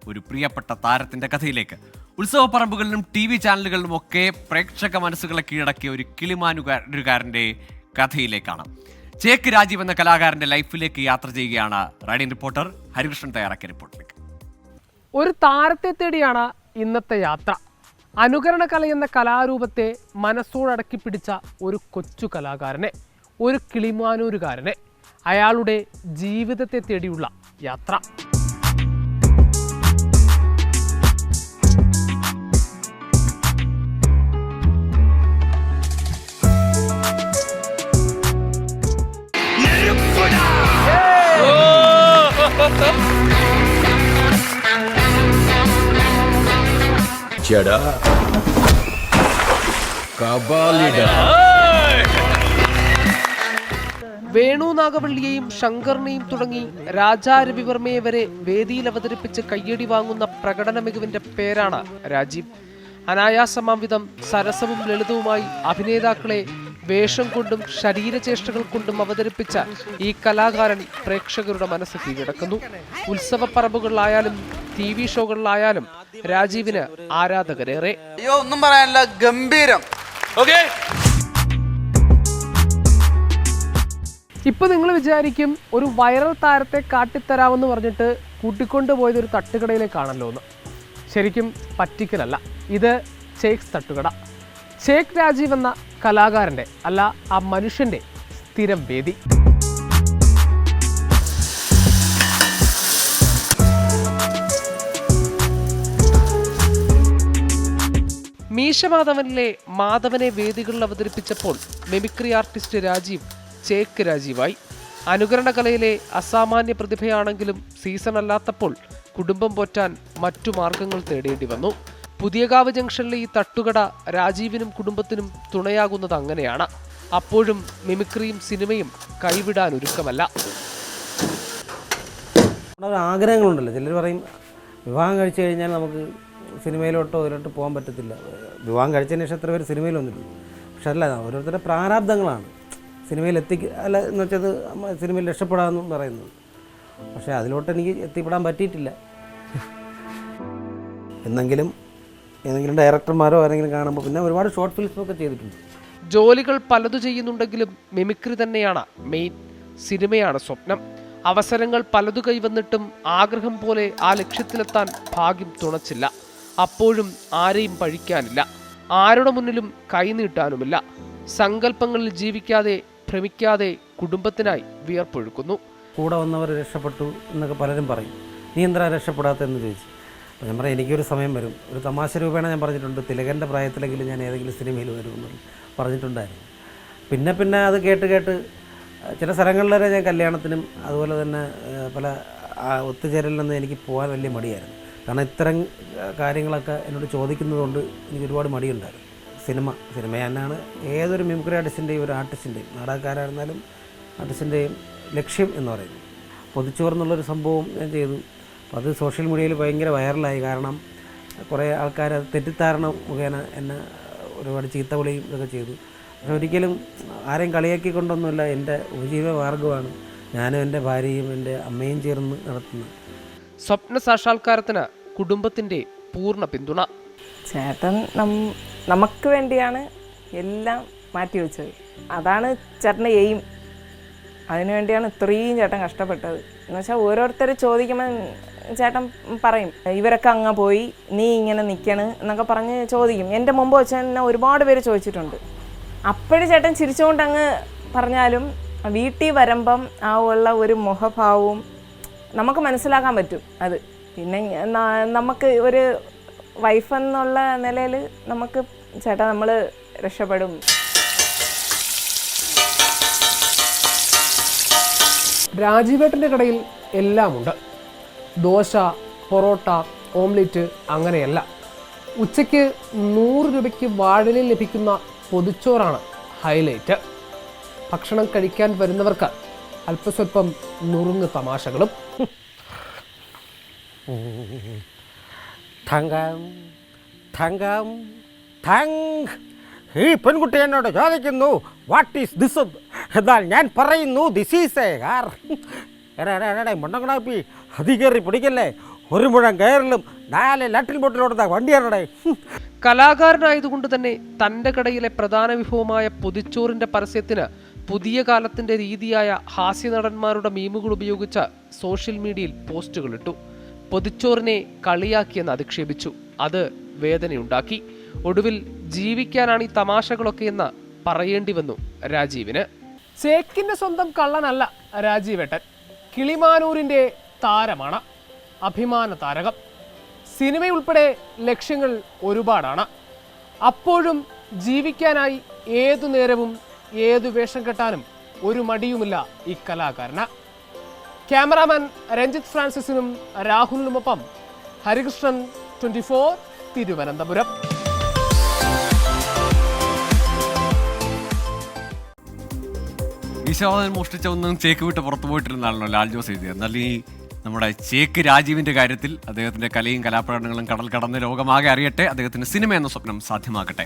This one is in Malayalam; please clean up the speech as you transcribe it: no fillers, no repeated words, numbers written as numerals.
ഒരു പ്രിയപ്പെട്ട താരത്തിന്റെ കഥയിലേക്ക്. ഉത്സവപ്പറമ്പുകളിലും TV ചാനലുകളിലും ഒക്കെ പ്രേക്ഷക മനസ്സുകളെ കീഴടക്കിയ ഒരു കിളിമാനുകാരന്റെ കഥയിലേക്കാണ്. ചേക്ക് രാജീവ് എന്ന കലാകാരന്റെ ലൈഫിലേക്ക് യാത്ര ചെയ്യുകയാണ് റൈഡിംഗ് റിപ്പോർട്ടർ ഹരികൃഷ്ണൻ തയ്യാറാക്കിയ റിപ്പോർട്ടിലേക്ക്. ഒരു താരത്തെ തേടിയാണ് ഇന്നത്തെ യാത്ര. അനുകരണ കല എന്ന കലാരൂപത്തെ മനസ്സോടടക്കി പിടിച്ച ഒരു കൊച്ചു കലാകാരനെ, ഒരു കിളിമാനൂരുകാരനെ, അയാളുടെ ജീവിതത്തെ തേടിയുള്ള യാത്ര. വേണു നാഗവള്ളിയെയും ശങ്കറിനെയും തുടങ്ങി രാജാ രവിവർമ്മയെ വരെ വേദിയിൽ അവതരിപ്പിച്ച് കയ്യടി വാങ്ങുന്ന പ്രകടന മികവിന്റെ പേരാണ് രാജീവ്. അനായാസമാംവിധം സരസവും ലളിതവുമായി അഭിനേതാക്കളെ വേഷം കൊണ്ടും ശരീരചേഷ്ടകൾ കൊണ്ടും അവതരിപ്പിച്ച ഈ കലാകാരൻ പ്രേക്ഷകരുടെ മനസ്സ് കീഴടക്കുന്നു. ഉത്സവപ്പറമ്പുകളിലായാലും TV ഷോകളിലായാലും രാജീവിന് ആരാധകരേറെ. അയ്യോ, ഒന്നും പറയാനില്ല, ഗംഭീരം. ഇപ്പൊ നിങ്ങൾ വിചാരിക്കും ഒരു വൈറൽ താരത്തെ കാട്ടിത്തരാമെന്ന് പറഞ്ഞിട്ട് കൂട്ടിക്കൊണ്ടുപോയത് ഒരു തട്ടുകടയിലേക്കാണല്ലോ എന്ന്. ശരിക്കും പറ്റിക്കലല്ല, ഇത് ചേക്സ് തട്ടുകട. ചേക്ക് രാജീവ് എന്ന കലാകാരന്റെ, അല്ല ആ മനുഷ്യന്റെ സ്ഥിരം വേദി. മീശമാധവനിലെ മാധവനെ വേദികളിൽ അവതരിപ്പിച്ചപ്പോൾ മിമിക്രി ആർട്ടിസ്റ്റ് രാജീവ് ചേക്ക് രാജീവായി. അനുകരണ കലയിലെ അസാമാന്യ പ്രതിഭയാണെങ്കിലും സീസൺ അല്ലാത്തപ്പോൾ കുടുംബം പോറ്റാൻ മറ്റു മാർഗങ്ങൾ തേടേണ്ടി വന്നു. പുതിയകാവ് ജംഗ്ഷനിലെ ഈ തട്ടുകട രാജീവിനും കുടുംബത്തിനും തുണയാകുന്നത് അങ്ങനെയാണ്. അപ്പോഴും മിമിക്രിയും സിനിമയും കൈവിടാൻ ഒരുക്കമല്ല. ആഗ്രഹങ്ങളുണ്ടല്ലോ, ചിലർ പറയും വിവാഹം കഴിച്ചു കഴിഞ്ഞാൽ നമുക്ക് സിനിമയിലോട്ടോ ഇതിലോട്ടോ പോകാൻ പറ്റത്തില്ല. വിവാഹം കഴിച്ചതിന് ശേഷം എത്ര പേര് സിനിമയിൽ വന്നിട്ടുണ്ട്. പക്ഷെ അല്ല, ഓരോരുത്തരുടെ പ്രാരാബ്ദങ്ങളാണ് സിനിമയിൽ അല്ല എന്ന് വെച്ചത് സിനിമയിൽ രക്ഷപ്പെടാമെന്നും പറയുന്നത്. പക്ഷേ അതിലോട്ട് എനിക്ക് എത്തിപ്പെടാൻ പറ്റിയിട്ടില്ല. ഏതെങ്കിലും ഡയറക്ടർമാരോ ആരെങ്കിലും കാണുമ്പോൾ പിന്നെ ഒരുപാട് ഷോർട്ട് ഫിലിംസൊക്കെ ചെയ്തിട്ടുണ്ട്. ജോലികൾ പലതു ചെയ്യുന്നുണ്ടെങ്കിലും മിമിക്രി തന്നെയാണ് മെയിൻ. സിനിമയാണ് സ്വപ്നം. അവസരങ്ങൾ പലതു കൈവന്നിട്ടും ആഗ്രഹം പോലെ ആ ലക്ഷ്യത്തിലെത്താൻ ഭാഗ്യം തുണച്ചില്ല. അപ്പോഴും ആരെയും പഴിക്കാനില്ല, ആരുടെ മുന്നിലും കൈനീട്ടാനുമില്ല. സങ്കല്പങ്ങളിൽ ജീവിക്കാതെ ഭ്രമിക്കാതെ കുടുംബത്തിനായി വിയർപ്പൊഴുക്കുന്നു. കൂടെ വന്നവർ രക്ഷപ്പെട്ടു എന്നൊക്കെ പലരും പറയും. നീ എന്താ രക്ഷപ്പെടാത്തതെന്ന് ചോദിച്ചു. അപ്പോൾ ഞാൻ പറയാം, എനിക്കൊരു സമയം വരും. ഒരു തമാശ രൂപേണ ഞാൻ പറഞ്ഞിട്ടുണ്ട്, തിലകൻ്റെ പ്രായത്തിലെങ്കിലും ഞാൻ ഏതെങ്കിലും സിനിമയിൽ വരുമെന്ന് പറഞ്ഞിട്ടുണ്ടായിരുന്നു. പിന്നെ അത് കേട്ട് ചില സ്ഥലങ്ങളിൽ വരെ ഞാൻ കല്യാണത്തിനും അതുപോലെ തന്നെ പല ഒത്തുചേരലിനൊന്നും എനിക്ക് പോകാൻ വലിയ മടിയായിരുന്നു. കാരണം ഇത്തരം കാര്യങ്ങളൊക്കെ എന്നോട് ചോദിക്കുന്നതുകൊണ്ട് എനിക്ക് ഒരുപാട് മടിയുണ്ടായിരുന്നു. സിനിമ തന്നെയാണ് ഏതൊരു മിമിക്രി ആർട്ടിസ്റ്റിൻ്റെയും ഒരു ആർട്ടിസ്റ്റിൻ്റെയും, നാടകക്കാരായിരുന്നാലും ആർട്ടിസ്റ്റിൻ്റെയും ലക്ഷ്യം എന്ന് പറയുന്നത്. പൊതിച്ചോറെന്നുള്ളൊരു സംഭവം ഞാൻ ചെയ്തു. അപ്പോൾ അത് സോഷ്യൽ മീഡിയയിൽ ഭയങ്കര വൈറലായി. കാരണം കുറേ ആൾക്കാർ അത് തെറ്റിദ്ധാരണ മുഖേന എന്നെ ഒരുപാട് ചീത്ത വിളിയും ഇതൊക്കെ ചെയ്തു. പക്ഷെ ഒരിക്കലും ആരെയും കളിയാക്കിക്കൊണ്ടൊന്നുമില്ല. എൻ്റെ ഉപജീവന മാർഗ്ഗമാണ് ഞാനും എൻ്റെ ഭാര്യയും എൻ്റെ അമ്മയും ചേർന്ന് നടത്തുന്നത്. സ്വപ്ന സാക്ഷാത്കാരത്തിന് കുടുംബത്തിൻ്റെ പൂർണ്ണ പിന്തുണ. ചേട്ടൻ നമുക്ക് വേണ്ടിയാണ് എല്ലാം മാറ്റിവെച്ചത്. അതാണ് ചേട്ടൻ്റെ എയിം. അതിനുവേണ്ടിയാണ് ഇത്രയും ചേട്ടൻ കഷ്ടപ്പെട്ടത്. എന്നുവെച്ചാൽ ഓരോരുത്തർ ചോദിക്കുമ്പോൾ ചേട്ടൻ പറയും, ഇവരൊക്കെ അങ്ങ് പോയി, നീ ഇങ്ങനെ നിൽക്കണ് എന്നൊക്കെ പറഞ്ഞ് ചോദിക്കും. എൻ്റെ മുമ്പ് വെച്ച് തന്നെ ഒരുപാട് പേര് ചോദിച്ചിട്ടുണ്ട്. അപ്പോഴും ചേട്ടൻ ചിരിച്ചുകൊണ്ട് അങ്ങ് പറഞ്ഞാലും വീട്ടിൽ വരുമ്പം ആ ഉള്ള ഒരു മുഖഭാവവും നമുക്ക് മനസ്സിലാക്കാൻ പറ്റും. അത് പിന്നെ നമുക്ക് ഒരു വൈഫ് എന്നുള്ള നിലയിൽ നമുക്ക് ചേട്ടാ നമ്മൾ രക്ഷപ്പെടും. രാജീവേട്ടൻ്റെ കടയിൽ എല്ലാമുണ്ട്. ദോശ, പൊറോട്ട, ഓംലെറ്റ് അങ്ങനെയല്ല. ഉച്ചയ്ക്ക് 100 രൂപയ്ക്ക് വാഴലിൽ ലഭിക്കുന്ന പൊതിച്ചോറാണ് ഹൈലൈറ്റ്. ഭക്ഷണം കഴിക്കാൻ വരുന്നവർക്ക് അല്പസ്വല്പം നുറുങ്ങ് തമാശകളും. ഈ പെൺകുട്ടി എന്നോട് ചോദിക്കുന്നു വാട്ട് ഈസ് ദിസ്, എന്നാൽ ഞാൻ പറയുന്നു ദിസ് ഈസ് എ കാർ. എടാ മണ്ണങ്ങണാപ്പി, അതി കയറി പിടിക്കല്ലേ. ഒരു മുഴം കയറിലും 4 ലട്ടിൽ ബോട്ടിലോടുന്ന വണ്ടിയാണേ. കലാകാരനായതുകൊണ്ട് തന്നെ തൻ്റെ കടയിലെ പ്രധാന വിഭവമായ പൊതിച്ചോറിന്റെ പരസ്യത്തിന് പുതിയ കാലത്തിന്റെ രീതിയായ ഹാസ്യനടന്മാരുടെ മീമുകൾ ഉപയോഗിച്ച സോഷ്യൽ മീഡിയയിൽ പോസ്റ്റുകളിട്ടു. പൊതിച്ചോറിനെ കളിയാക്കിയെന്ന് അധിക്ഷേപിച്ചു. അത് വേദനയുണ്ടാക്കി. ഒടുവിൽ ജീവിക്കാനാണ് ഈ തമാശകളൊക്കെ എന്ന് പറയേണ്ടി വന്നു രാജീവിന്. ചേക്കിന്റെ സ്വന്തം കള്ളനല്ല രാജീവേട്ടൻ. കിളിമാനൂരിന്റെ താരമാണ്, അഭിമാന താരകം. സിനിമയുൾപ്പെടെ ലക്ഷ്യങ്ങൾ ഒരുപാടാണ്. അപ്പോഴും ജീവിക്കാനായി ഏതു നേരവും ഏതു വേഷം കെട്ടാനും ഒരു മടിയുമില്ല ഈ കലാകാരന്. ക്യാമറാമാൻ രഞ്ജിത്ത് ഫ്രാൻസിസിനും രാഹുലിനുമൊപ്പം ഹരികൃഷ്ണൻ, 24 തിരുവനന്തപുരം. ഈശോദൻ മോഷ്ടിച്ച ഒന്നും ചേക്ക് വിട്ട് പുറത്തു പോയിട്ടിരുന്നാണല്ലോ ലാൽ ജോസ് എഴുതിയത്. എന്നാൽ ഈ നമ്മുടെ ചേക്ക് രാജീവിന്റെ കാര്യത്തിൽ അദ്ദേഹത്തിന്റെ കലയും കലാപ്രകടനങ്ങളും കടൽ കടന്ന് ലോകമാകെ അറിയട്ടെ. അദ്ദേഹത്തിന് സിനിമ എന്ന സ്വപ്നം സാധ്യമാകട്ടെ.